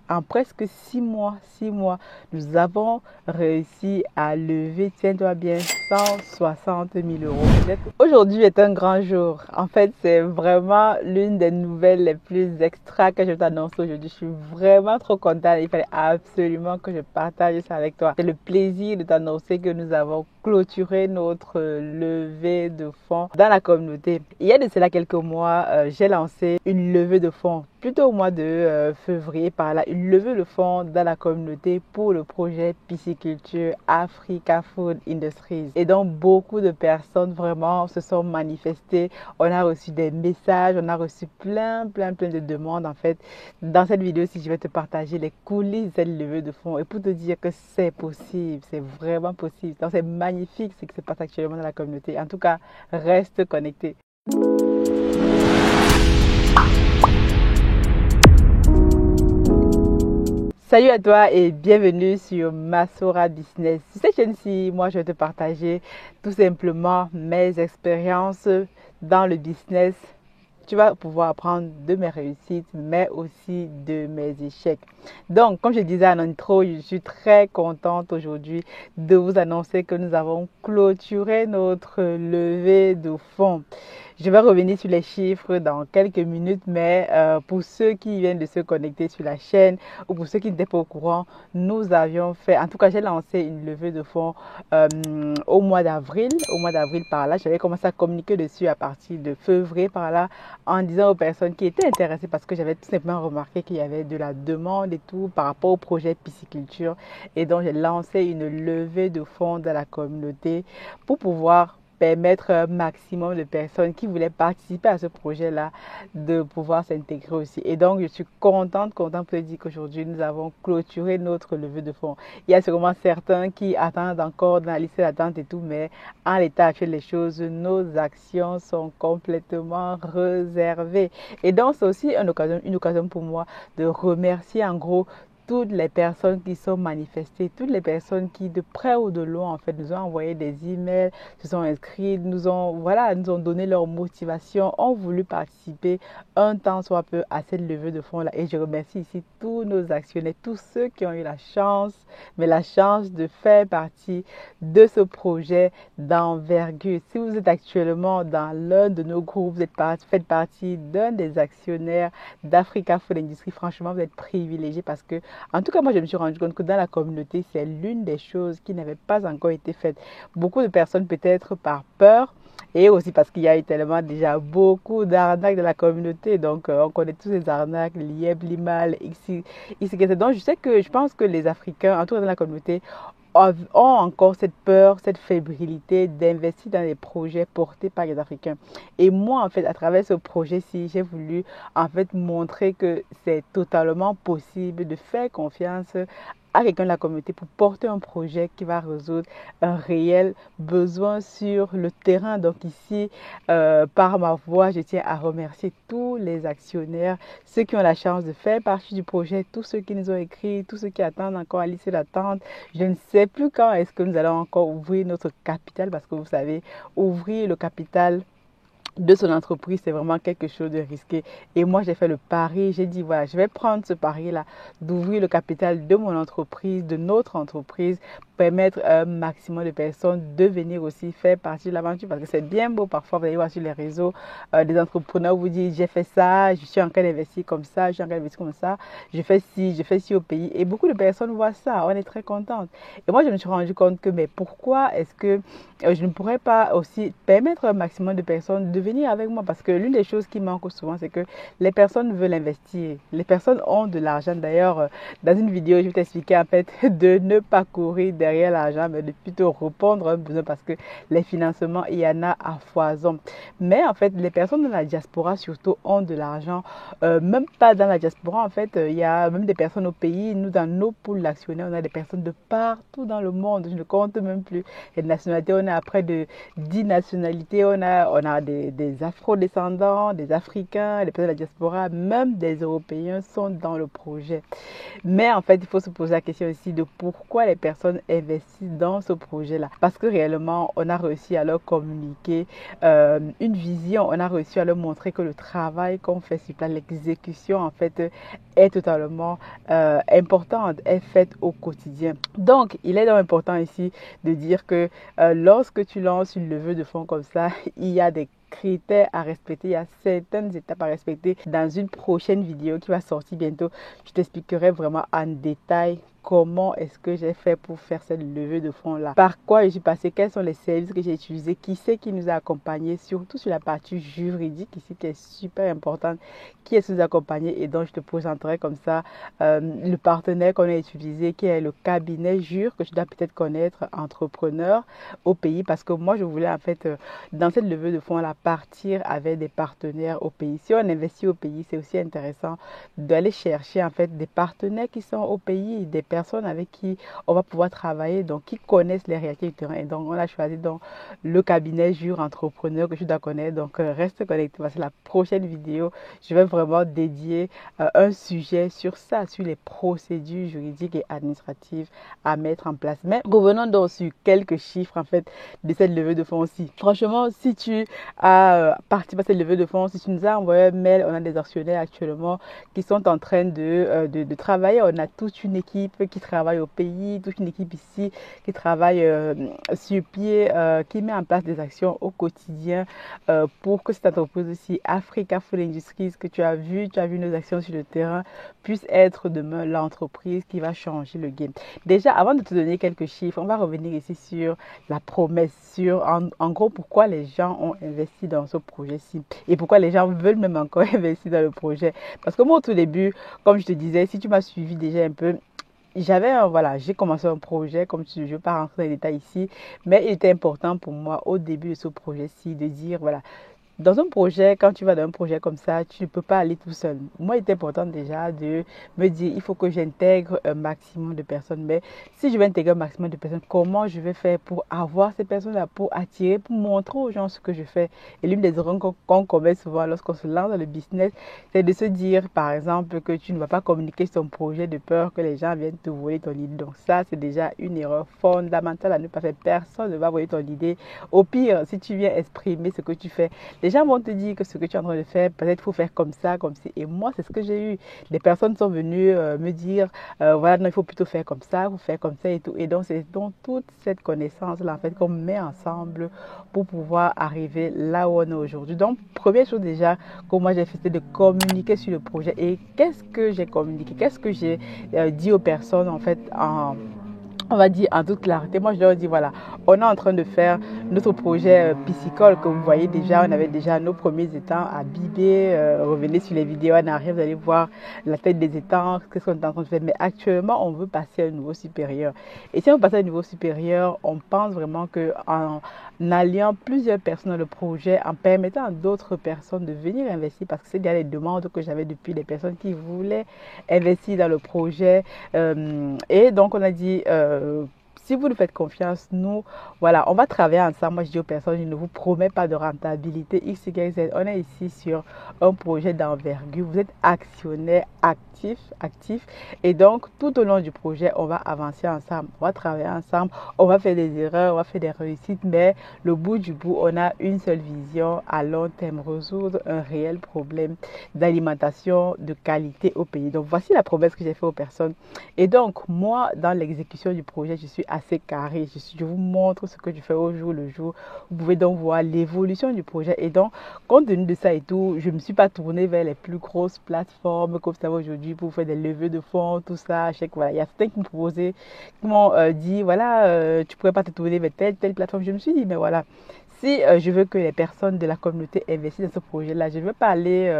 En presque 6 mois, nous avons réussi à lever, tiens-toi bien, 160 000 euros. Aujourd'hui est un grand jour. En fait, c'est vraiment l'une des nouvelles les plus extra que je t'annonce aujourd'hui. Je suis vraiment trop contente. Il fallait absolument que je partage ça avec toi. C'est le plaisir de t'annoncer que nous avons clôturé notre levée de fonds dans la communauté. Il y a de cela quelques mois, j'ai lancé une levée de fonds, plutôt au mois de février par là, une levée de fonds dans la communauté pour le projet Pisciculture Africa Food Industries. Et donc beaucoup de personnes vraiment se sont manifestées. On a reçu des messages, on a reçu plein de demandes en fait. Dans cette vidéo, si je vais te partager les coulisses de cette levée de fonds et pour te dire que c'est possible, c'est vraiment possible. Donc c'est magnifique ce qui se passe actuellement dans la communauté. En tout cas, reste connecté. Salut à toi et bienvenue sur Masora Business. Sur cette chaîne-ci, moi je vais te partager tout simplement mes expériences dans le business. Tu vas pouvoir apprendre de mes réussites, mais aussi de mes échecs. Donc, comme je disais en intro, je suis très contente aujourd'hui de vous annoncer que nous avons clôturé notre levée de fonds. Je vais revenir sur les chiffres dans quelques minutes, mais pour ceux qui viennent de se connecter sur la chaîne ou pour ceux qui n'étaient pas au courant, nous avions fait, en tout cas j'ai lancé une levée de fonds au mois d'avril par là. J'avais commencé à communiquer dessus à partir de février par là en disant aux personnes qui étaient intéressées parce que j'avais tout simplement remarqué qu'il y avait de la demande et tout par rapport au projet pisciculture. Et donc j'ai lancé une levée de fonds dans la communauté pour pouvoir permettre un maximum de personnes qui voulaient participer à ce projet-là de pouvoir s'intégrer aussi. Et donc, je suis contente pour te dire qu'aujourd'hui, nous avons clôturé notre levée de fonds. Il y a sûrement certains qui attendent encore dans la liste d'attente et tout, mais en l'état actuel des choses, nos actions sont complètement réservées. Et donc, c'est aussi une occasion pour moi de remercier en gros toutes les personnes qui sont manifestées, toutes les personnes qui de près ou de loin en fait nous ont envoyé des emails, se sont inscrits, nous ont donné leur motivation, ont voulu participer un temps soit peu à cette levée de fonds là. Et je remercie ici tous nos actionnaires, tous ceux qui ont eu la chance de faire partie de ce projet d'envergure. Si vous êtes actuellement dans l'un de nos groupes, faites partie d'un des actionnaires d'Africa Food Industries, franchement vous êtes privilégiés parce que en tout cas, moi, je me suis rendu compte que dans la communauté, c'est l'une des choses qui n'avait pas encore été faite. Beaucoup de personnes, peut-être par peur, et aussi parce qu'il y a eu tellement déjà beaucoup d'arnaques dans la communauté. Donc, on connaît tous ces arnaques, l'IEB, l'IMAL, XYZ. Donc, je pense que les Africains, en tout cas dans la communauté, ont encore cette peur, cette fébrilité d'investir dans des projets portés par les Africains. Et moi, en fait, à travers ce projet-ci, j'ai voulu, en fait, montrer que c'est totalement possible de faire confiance à quelqu'un de la communauté pour porter un projet qui va résoudre un réel besoin sur le terrain. Donc ici, par ma voix, je tiens à remercier tous les actionnaires, ceux qui ont la chance de faire partie du projet, tous ceux qui nous ont écrit, tous ceux qui attendent encore à l'issue d'attente. Je ne sais plus quand est-ce que nous allons encore ouvrir notre capital parce que vous savez, ouvrir le capital de son entreprise, c'est vraiment quelque chose de risqué. Et moi, j'ai fait le pari, j'ai dit, voilà, je vais prendre ce pari-là, d'ouvrir le capital de mon entreprise, de notre entreprise, permettre un maximum de personnes de venir aussi faire partie de l'aventure. Parce que c'est bien beau, parfois, vous allez voir sur les réseaux, des entrepreneurs vous disent, j'ai fait ça, je suis en train d'investir comme ça, je suis en train d'investir comme ça, je fais ci au pays. Et beaucoup de personnes voient ça, on est très contente. Et moi, je me suis rendu compte que, mais pourquoi est-ce que je ne pourrais pas aussi permettre un maximum de personnes de venir avec moi parce que l'une des choses qui manque souvent, c'est que les personnes veulent investir. Les personnes ont de l'argent. D'ailleurs, dans une vidéo, je vais t'expliquer en fait de ne pas courir derrière l'argent, mais de plutôt répondre à un besoin parce que les financements, il y en a à foison. Mais en fait, les personnes dans la diaspora surtout ont de l'argent. Même pas dans la diaspora, en fait, il y a même des personnes au pays. Nous, dans nos poules d'actionnaires, on a des personnes de partout dans le monde. Je ne compte même plus les nationalités. On a près de 10 nationalités. On a des afro-descendants, des Africains, des personnes de la diaspora, même des Européens sont dans le projet. Mais en fait, il faut se poser la question aussi de pourquoi les personnes investissent dans ce projet-là. Parce que réellement, on a réussi à leur communiquer une vision, on a réussi à leur montrer que le travail qu'on fait sur place, l'exécution en fait est totalement importante, est faite au quotidien. Donc, il est donc important ici de dire que lorsque tu lances une levée de fonds comme ça, il y a des critères à respecter, il y a certaines étapes à respecter. Dans une prochaine vidéo qui va sortir bientôt, je t'expliquerai vraiment en détail comment est-ce que j'ai fait pour faire cette levée de fonds là, par quoi je suis passé, quels sont les services que j'ai utilisés, qui c'est qui nous a accompagnés, surtout sur la partie juridique ici qui est super importante, qui est nous accompagné, et donc je te présenterai comme ça le partenaire qu'on a utilisé, qui est le cabinet Jure, que tu dois peut-être connaître, entrepreneur au pays, parce que moi je voulais en fait dans cette levée de fonds là partir avec des partenaires au pays. Si on investit au pays, c'est aussi intéressant d'aller chercher en fait des partenaires qui sont au pays, des personnes avec qui on va pouvoir travailler, donc qui connaissent les réalités du terrain. Et donc on a choisi donc le cabinet Jure Entrepreneur que je dois connaître. Donc reste connecté parce que la prochaine vidéo, je vais vraiment dédier un sujet sur ça, sur les procédures juridiques et administratives à mettre en place. Mais revenons donc sur quelques chiffres en fait de cette levée de fonds aussi. Franchement, si tu as participé à cette levée de fonds, si tu nous as envoyé un mail, on a des actionnaires actuellement qui sont en train de travailler. On a toute une équipe qui travaille au pays, toute une équipe ici qui travaille sur pied, qui met en place des actions au quotidien pour que cette entreprise aussi, Africa Food Industries, que tu as vu nos actions sur le terrain, puisse être demain l'entreprise qui va changer le game. Déjà, avant de te donner quelques chiffres, on va revenir ici sur la promesse, sur en gros pourquoi les gens ont investi dans ce projet-ci et pourquoi les gens veulent même encore investir dans le projet. Parce que moi, au tout début, comme je te disais, si tu m'as suivi déjà un peu, j'ai commencé un projet, comme je ne veux pas rentrer dans les détails ici, mais il était important pour moi au début de ce projet-ci de dire, voilà, dans un projet, quand tu vas dans un projet comme ça, tu ne peux pas aller tout seul. Moi, il était important déjà de me dire, il faut que j'intègre un maximum de personnes. Mais si je vais intégrer un maximum de personnes, comment je vais faire pour avoir ces personnes-là, pour attirer, pour montrer aux gens ce que je fais? Et l'une des erreurs qu'on commet souvent lorsqu'on se lance dans le business, c'est de se dire, par exemple, que tu ne vas pas communiquer sur ton projet de peur que les gens viennent te voler ton idée. Donc ça, c'est déjà une erreur fondamentale à ne pas faire. Personne ne va voler ton idée. Au pire, si tu viens exprimer ce que tu fais, les gens vont te dire que ce que tu es en train de faire, peut-être il faut faire comme ça, comme ci. Et moi, c'est ce que j'ai eu. Des personnes sont venues me dire, voilà, non, il faut plutôt faire comme ça, il faut faire comme ça et tout. Et donc, c'est donc toute cette connaissance-là, en fait, qu'on met ensemble pour pouvoir arriver là où on est aujourd'hui. Donc, première chose déjà que moi j'ai fait, c'était de communiquer sur le projet. Et qu'est-ce que j'ai communiqué? Qu'est-ce que j'ai dit aux personnes, en fait, on va dire en toute clarté? Moi, je leur dis, voilà, on est en train de faire notre projet piscicole que vous voyez déjà. On avait déjà nos premiers étangs à Bibé. Revenez sur les vidéos en arrière, vous allez voir la tête des étangs, qu'est-ce qu'on est en train de faire. Mais actuellement, on veut passer à un niveau supérieur. Et si on passe à un niveau supérieur, on pense vraiment qu'en alliant plusieurs personnes dans le projet, en permettant à d'autres personnes de venir investir, parce que c'est bien les demandes que j'avais depuis les personnes qui voulaient investir dans le projet. Et donc, on a dit, si vous nous faites confiance, nous, voilà, on va travailler ensemble. Moi, je dis aux personnes, je ne vous promets pas de rentabilité X, Y, Z. On est ici sur un projet d'envergure. Vous êtes actionnaire actif. Et donc, tout au long du projet, on va avancer ensemble. On va travailler ensemble. On va faire des erreurs, on va faire des réussites. Mais le bout du bout, on a une seule vision à long terme, résoudre un réel problème d'alimentation de qualité au pays. Donc, voici la promesse que j'ai faite aux personnes. Et donc, moi, dans l'exécution du projet, je suis assez carré. Je vous montre ce que je fais au jour le jour. Vous pouvez donc voir l'évolution du projet. Et donc, compte tenu de ça et tout, je ne me suis pas tournée vers les plus grosses plateformes comme ça aujourd'hui pour faire des levées de fonds, tout ça. Je sais que, voilà, il y a certains qui me proposaient, qui m'ont dit, voilà, tu ne pourrais pas te tourner vers telle plateforme. Je me suis dit, mais voilà, si je veux que les personnes de la communauté investissent dans ce projet-là, je ne veux pas aller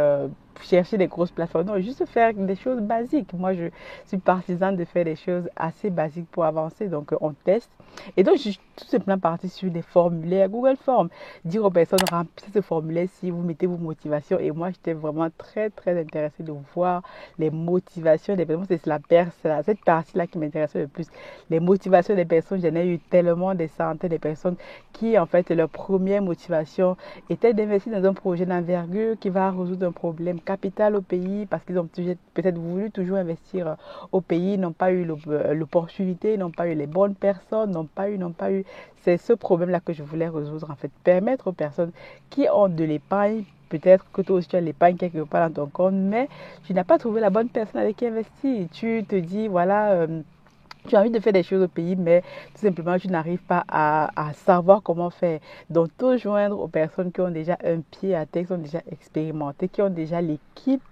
chercher des grosses plateformes. Non, juste faire des choses basiques. Moi, je suis partisan de faire des choses assez basiques pour avancer. Donc, on teste. Et donc, je suis tout simplement partie sur des formulaires Google Forms. Dire aux personnes, remplissez ce formulaire si vous mettez vos motivations. Et moi, j'étais vraiment très, très intéressée de voir les motivations des personnes. C'est cette partie-là qui m'intéressait le plus. Les motivations des personnes, j'en ai eu tellement des centaines de personnes qui, en fait, leur première motivation était d'investir dans un projet d'envergure qui va résoudre un problème capital au pays parce qu'ils ont peut-être voulu toujours investir au pays, n'ont pas eu l'opportunité, n'ont pas eu les bonnes personnes, n'ont pas eu. C'est ce problème-là que je voulais résoudre en fait. Permettre aux personnes qui ont de l'épargne. Peut-être que toi aussi tu as l'épargne quelque part dans ton compte, mais tu n'as pas trouvé la bonne personne avec qui investir. Tu te dis, voilà, tu as envie de faire des choses au pays, mais tout simplement, tu n'arrives pas à savoir comment faire. Donc, te joindre aux personnes qui ont déjà un pied à terre, qui sont déjà expérimentées, qui ont déjà l'équipe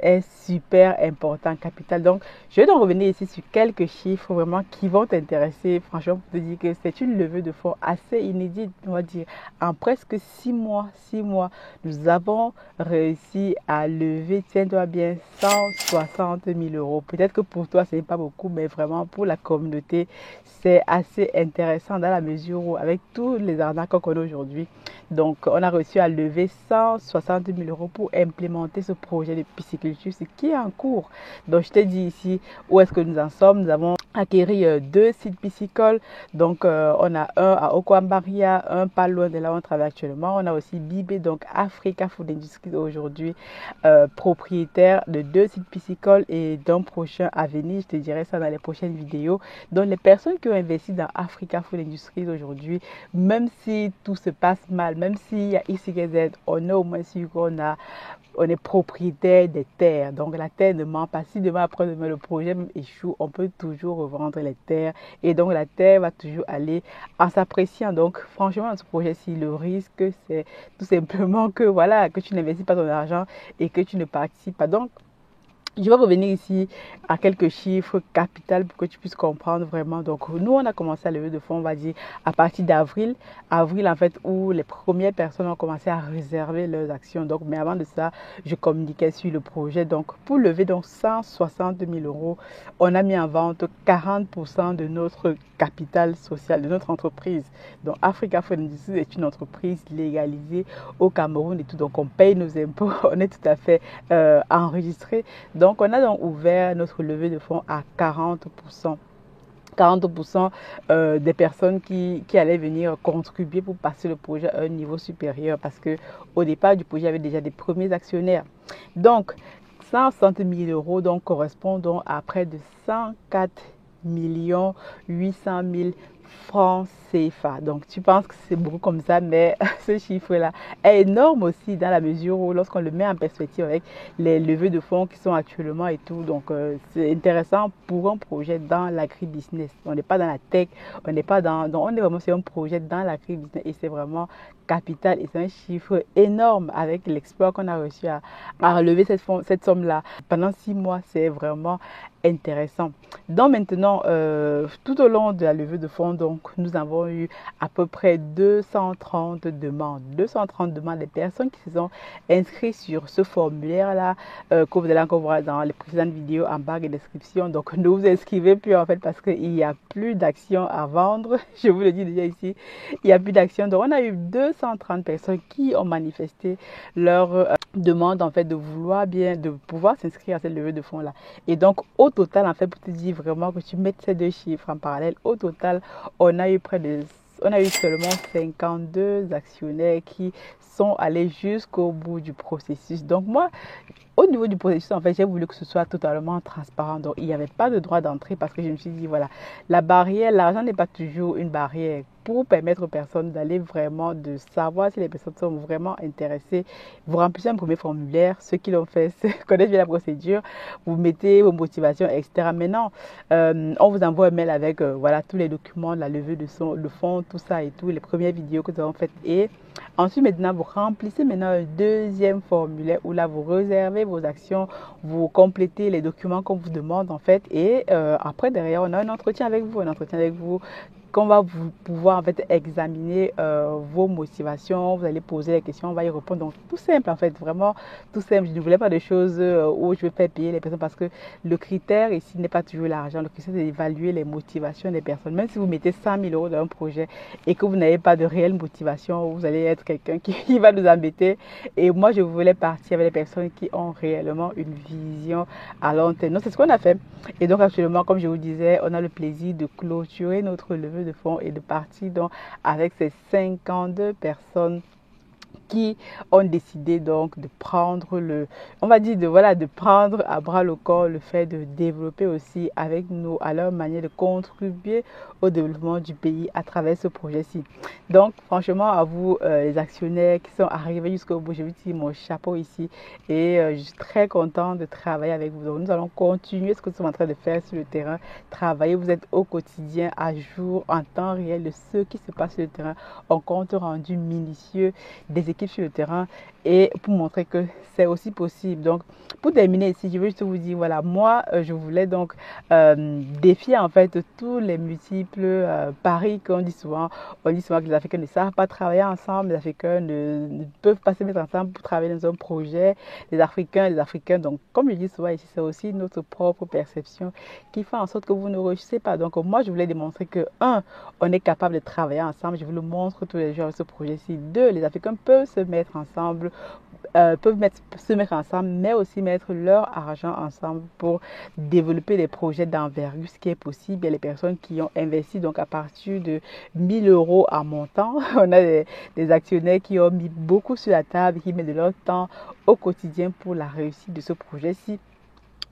est super important, capital. Donc, je vais donc revenir ici sur quelques chiffres vraiment qui vont t'intéresser. Franchement, pour te dire que c'est une levée de fonds assez inédite, on va dire. En presque 6 mois, nous avons réussi à lever, tiens-toi bien, 160 000 euros. Peut-être que pour toi, ce n'est pas beaucoup, mais vraiment pour la communauté, c'est assez intéressant dans la mesure où, avec tous les arnaques qu'on connaît aujourd'hui, donc on a réussi à lever 160 000 euros pour implémenter ce projet de pisciculture, ce qui est en cours. Donc, je t'ai dit ici où est-ce que nous en sommes. Nous avons acquéri 2 sites piscicoles. Donc, on a un à Okwambaria, un pas loin de là où on travaille actuellement. On a aussi Bibé, donc Africa Food Industries aujourd'hui, propriétaire de 2 sites piscicoles et d'un prochain à venir. Je te dirai ça dans les prochaines vidéos. Donc, les personnes qui ont investi dans Africa Food Industries aujourd'hui, même si tout se passe mal, même s'il y a X, Y, Z, on est au moins sûr on est propriétaire des terres. Donc, la terre ne ment pas. Si demain, après-demain, le projet échoue, on peut toujours revendre les terres. Et donc, la terre va toujours aller en s'appréciant. Donc, franchement, dans ce projet-ci, le risque, c'est tout simplement que, voilà, que tu n'investis pas ton argent et que tu ne participes pas. Donc, je vais revenir ici à quelques chiffres capitaux pour que tu puisses comprendre vraiment. Donc, nous, on a commencé à lever de fonds, on va dire, à partir d'avril. Avril, en fait, où les premières personnes ont commencé à réserver leurs actions. Donc, mais avant de ça, je communiquais sur le projet. Donc, pour lever donc 160 000 euros, on a mis en vente 40% de notre capital social, de notre entreprise. Donc, Africa Food Industries est une entreprise légalisée au Cameroun et tout. Donc, on paye nos impôts, on est tout à fait enregistré. Donc, on a donc ouvert notre levée de fonds à 40%. 40% des personnes qui allaient venir contribuer pour passer le projet à un niveau supérieur parce que au départ du projet, il y avait déjà des premiers actionnaires. Donc, 160 000 euros donc, correspondent à près de 104 800 000 francs CFA. Donc, tu penses que c'est beaucoup comme ça, mais ce chiffre-là est énorme aussi dans la mesure où lorsqu'on le met en perspective avec les levées de fonds qui sont actuellement et tout. Donc, c'est intéressant pour un projet dans l'agribusiness. On n'est pas dans la tech, on n'est pas dans... Donc, on est vraiment sur un projet dans l'agribusiness et c'est vraiment capital et c'est un chiffre énorme avec l'exploit qu'on a réussi à relever cette somme-là. Pendant 6 mois, c'est vraiment intéressant. Donc maintenant, tout au long de la levée de fonds, donc, nous avons eu à peu près 230 demandes. 230 demandes des personnes qui se sont inscrites sur ce formulaire-là que vous allez encore voir dans les précédentes vidéos en barre de description. Donc, ne vous inscrivez plus en fait parce qu'il n'y a plus d'actions à vendre. Je vous le dis déjà ici, il n'y a plus d'actions. Donc, on a eu 230 personnes qui ont manifesté leur demande en fait de pouvoir s'inscrire à cette levée de fonds là. Et donc au total en fait, pour te dire vraiment que tu mettes ces deux chiffres en parallèle, au total on a eu seulement 52 actionnaires qui sont allés jusqu'au bout du processus. Donc moi, au niveau du processus, en fait, j'ai voulu que ce soit totalement transparent. Donc, il n'y avait pas de droit d'entrée parce que je me suis dit, voilà, la barrière, l'argent n'est pas toujours une barrière pour permettre aux personnes d'aller vraiment, de savoir si les personnes sont vraiment intéressées. Vous remplissez un premier formulaire, ceux qui l'ont fait connaissent bien la procédure, vous mettez vos motivations, etc. Maintenant, on vous envoie un mail avec, voilà, tous les documents, la levée de fonds, tout ça et tout, les premières vidéos que nous avons faites. Et ensuite, maintenant, vous remplissez maintenant un deuxième formulaire où là, vous réservez vos actions, vous complétez les documents qu'on vous demande en fait. Et après, derrière, on a un entretien avec vous qu'on va vous pouvoir en fait examiner vos motivations, vous allez poser les questions, on va y répondre. Donc tout simple en fait, vraiment tout simple. Je ne voulais pas de choses où je vais faire payer les personnes parce que le critère ici n'est pas toujours l'argent. Le critère c'est d'évaluer les motivations des personnes. Même si vous mettez 100 000 euros dans un projet et que vous n'avez pas de réelle motivation, vous allez être quelqu'un qui va nous embêter. Et moi je voulais partir avec les personnes qui ont réellement une vision à long terme. Donc c'est ce qu'on a fait. Et donc actuellement, comme je vous disais, on a le plaisir de clôturer notre levée de fonds et de partir donc avec ces 52 personnes qui ont décidé donc de prendre on va dire de prendre à bras le corps le fait de développer aussi avec nous à leur manière de contribuer au développement du pays à travers ce projet-ci. Donc franchement à vous les actionnaires qui sont arrivés jusqu'au bout, je vous tire mon chapeau ici et je suis très content de travailler avec vous. Donc nous allons continuer ce que nous sommes en train de faire sur le terrain, travailler, vous êtes au quotidien, à jour, en temps réel de ce qui se passe sur le terrain, en compte rendu minutieux des équipes sur le terrain et pour montrer que c'est aussi possible. Donc pour terminer ici, je veux juste vous dire, voilà, moi je voulais donc défier en fait tous les multiples paris qu'on dit souvent. On dit souvent que les Africains ne savent pas travailler ensemble, les Africains ne peuvent pas se mettre ensemble pour travailler dans un projet, les Africains, donc comme je dis souvent ici, c'est aussi notre propre perception qui fait en sorte que vous ne réussissez pas. Donc moi je voulais démontrer que on est capable de travailler ensemble, je vous le montre tous les jours avec ce projet-ci. 2, les Africains peuvent se mettre ensemble, mais aussi mettre leur argent ensemble pour développer des projets d'envergure, ce qui est possible. Il y a les personnes qui ont investi donc à partir de 1000 euros en montant. On a des actionnaires qui ont mis beaucoup sur la table, qui mettent de leur temps au quotidien pour la réussite de ce projet-ci.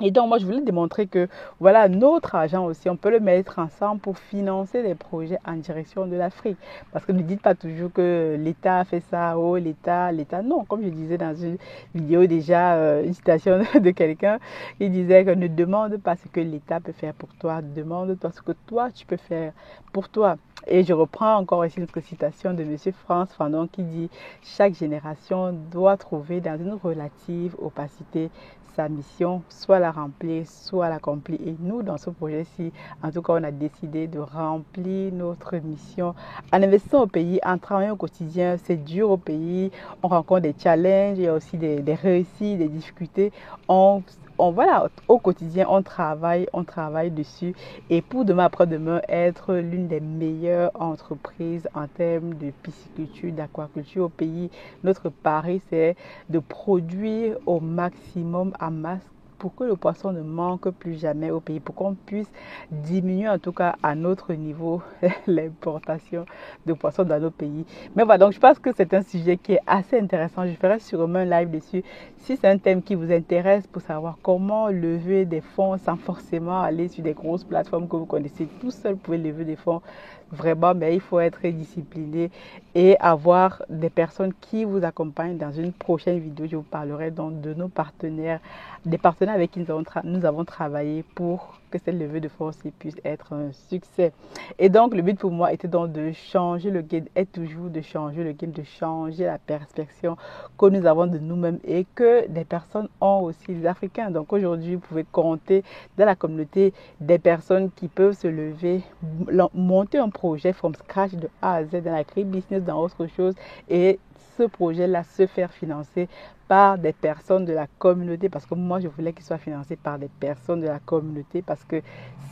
Et donc, moi, je voulais démontrer que, voilà, notre argent aussi, on peut le mettre ensemble pour financer des projets en direction de l'Afrique. Parce que ne dites pas toujours que l'État a fait ça, oh, l'État, non. Comme je disais dans une vidéo déjà, une citation de quelqu'un, il disait que ne demande pas ce que l'État peut faire pour toi, demande-toi ce que toi, tu peux faire pour toi. Et je reprends encore ici notre citation de M. Frantz Fanon qui dit « Chaque génération doit trouver dans une relative opacité sa mission, soit la remplir, soit l'accomplir. » Et nous, dans ce projet-ci, en tout cas, on a décidé de remplir notre mission en investissant au pays, en travaillant au quotidien. C'est dur au pays, on rencontre des challenges, il y a aussi des réussites, des difficultés. Voilà, au quotidien, on travaille dessus. Et pour demain après-demain, être l'une des meilleures entreprises en termes de pisciculture, d'aquaculture au pays, notre pari, c'est de produire au maximum en masse pour que le poisson ne manque plus jamais au pays, pour qu'on puisse diminuer en tout cas à notre niveau l'importation de poissons dans nos pays. Mais voilà, donc je pense que c'est un sujet qui est assez intéressant. Je ferai sûrement un live dessus. Si c'est un thème qui vous intéresse pour savoir comment lever des fonds sans forcément aller sur des grosses plateformes que vous connaissez, tout seul, vous pouvez lever des fonds vraiment, mais il faut être discipliné et avoir des personnes qui vous accompagnent. Dans une prochaine vidéo, je vous parlerai donc de nos partenaires, des partenaires avec qui nous avons travaillé pour que cette levée de fonds puisse être un succès. Et donc, le but pour moi était donc de changer le game, est toujours de changer le game, de changer la perspective que nous avons de nous-mêmes et que des personnes ont aussi, les Africains. Donc aujourd'hui, vous pouvez compter dans la communauté des personnes qui peuvent se lever, monter un projet from scratch de A à Z dans l'agribusiness, dans autre chose, et ce projet-là se faire financer par des personnes de la communauté, parce que moi je voulais qu'il soit financé par des personnes de la communauté, parce que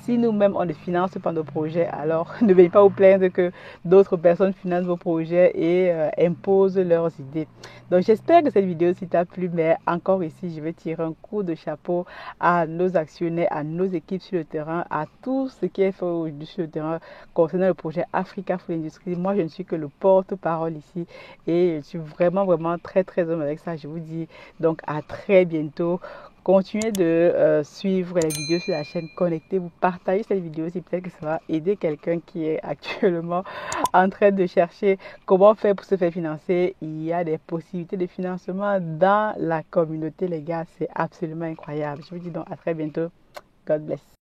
si nous-mêmes on ne finance pas nos projets, alors ne venez pas vous plaindre que d'autres personnes financent vos projets et imposent leurs idées. Donc j'espère que cette vidéo t'a plu, mais encore ici je vais tirer un coup de chapeau à nos actionnaires, à nos équipes sur le terrain, à tout ce qui est fait aujourd'hui sur le terrain concernant le projet Africa Food Industry. Moi je ne suis que le porte-parole ici et je suis vraiment très heureux avec ça. Je vous dis donc à très bientôt. Continuez de suivre les vidéos sur la chaîne, connectez-vous, partagez cette vidéo si peut-être que ça va aider quelqu'un qui est actuellement en train de chercher comment faire pour se faire financer. Il y a des possibilités de financement dans la communauté, les gars, c'est absolument incroyable. Je vous dis donc à très bientôt. God bless.